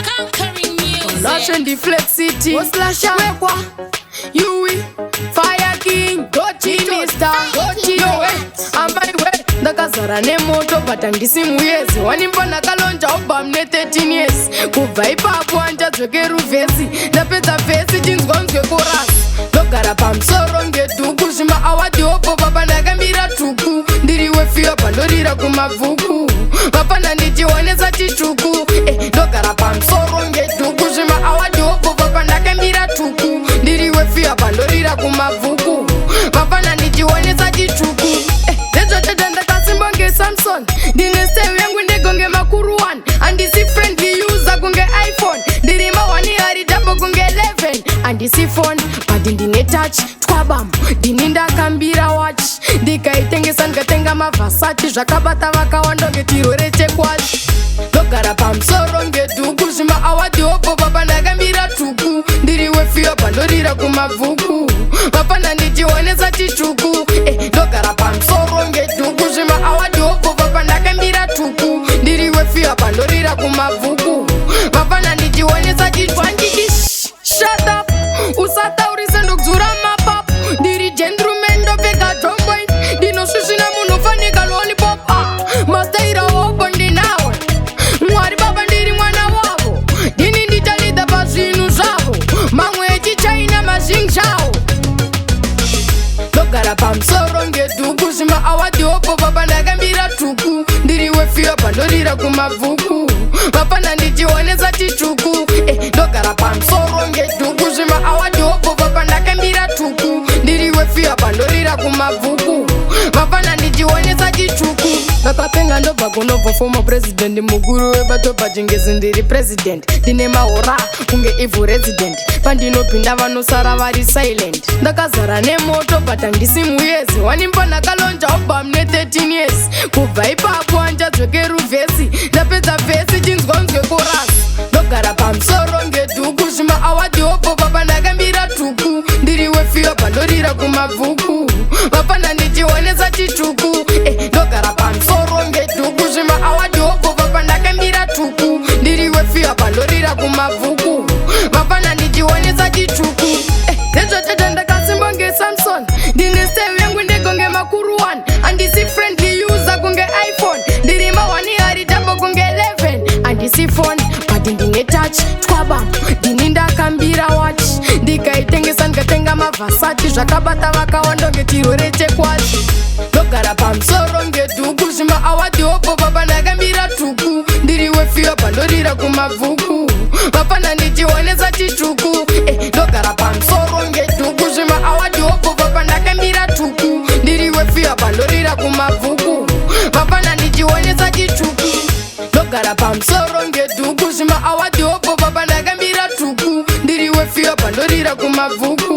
conquering music. Lash and the Flexxy, what's Lash and Yui, FIREKING, Minister, no way, I'm my way. Ndakazara nemoto but andisi muyezi wanimba nakalonja obam ne 13 years kubva ipapo anjadzvoke ruvhesi ndapedza vhesi chinzwa nzwe korasi ndogara pamusoro ngedhuku zvima awadi opo papa ndakamira tuku ndiriwe fiyo pandorira kumabvuku vapana ndichionesa chitsvuku ndogara pamusoro ngedhuku zvima awadi opo papa ndakamira tuku ndiriwe fiyo pandorira kumabvuku vapana ndichionesa chitsvuku Samson ndine style yangu ndegonge makuru 1 andisi friendly user kunge iPhone ndirima 1 hari double kunge 11 andisi phone but ndine touch twabam ndininda kambira watch ndikaitengesa ndikatenga mavasati zvakabata vakawanda ngetirwere chekwazi ndogara pamusoro ngedhuku zvima awadi opo papa ndakamira tuku ndiriwe fiyo pandorira kumabvuku vapana ndichionesa chitsvuku ndogara pamusoro ngedhuku zvima awadi opo papa ndakamira tuku ndiriwe fiyo pandorira kumabvuku vapana ndichionesa chitsvuku shut up usataurise ndokudzura mapapu ndiri gentleman ndopfeka tomboy ndinosvisvina munhu fanika lollipop mastaira opo ndinawe mwari baba ndiri mwana wavo ndini ndichalidha pazvinhu zvavo mamwe echichina mazhinji zvawo ndogara pamusoro ngedhuku zvima awadi opo papa ndakamira tuku ndiriwe fiyo pandorira kumabvuku vapana ndichionesa chitsvuku ndogara pamusoro ngedhuku zvima awadi opo papa ndakamira tuku ndiriwe fiyo pandorira kumabvuku vapana ndichionesa chitsvuku vakapenga ndobva kunobva former president mukuru webato pachingezi ndiri president ndine mahora kunge evil resident pandinopinda vanosara vari silent ndakazara nemoto but handisi muyezi wanimba nakalonja obam ne 13 years kubva ipapo anjadzvoke ruvhesi ndapedza vhesi chinzwa nzwe korasi ndogara pamusoro ngedhuku zvima awadi opo papa ndakamira tuku ndiriwe fiyo pandorira kumabvuku vapana ndichionesa chitsvuku ndogara pamusoro ngedhuku zvima awadi opo papa ndakamira tuku ndiriwe fiyo pandorira kumabvuku vapana ndichionesa chitsvuku ndezvatata ndakasimba ngesamson ndine style yangu ndegonge makuru 1 andisi friendly user kunge iPhone ndirima 1 hari double kunge 11 andisi phone but ndine touch twabam ndini ndakambira watch ndikaitengesa ndikatenga mavasati zvakabata vakawanda ngetirwere chekwazi ndogara pamusoro ngedhuku zvima awadi opo papa ndakamira tuku ndiriwe fiyo pandorira kumabvuku vapana ndichionesa chitsvuku ndogara pamusoro ngedhuku zvima awadi opo papa ndakamira tuku ndiriwe fiyo pandorira kumabvuku vapana ndichionesa chitsvuku ndogara pamusoro ngedhuku zvima awadi opo papa ndakamira tuku ndiriwe fiyo pandorira kumabvuku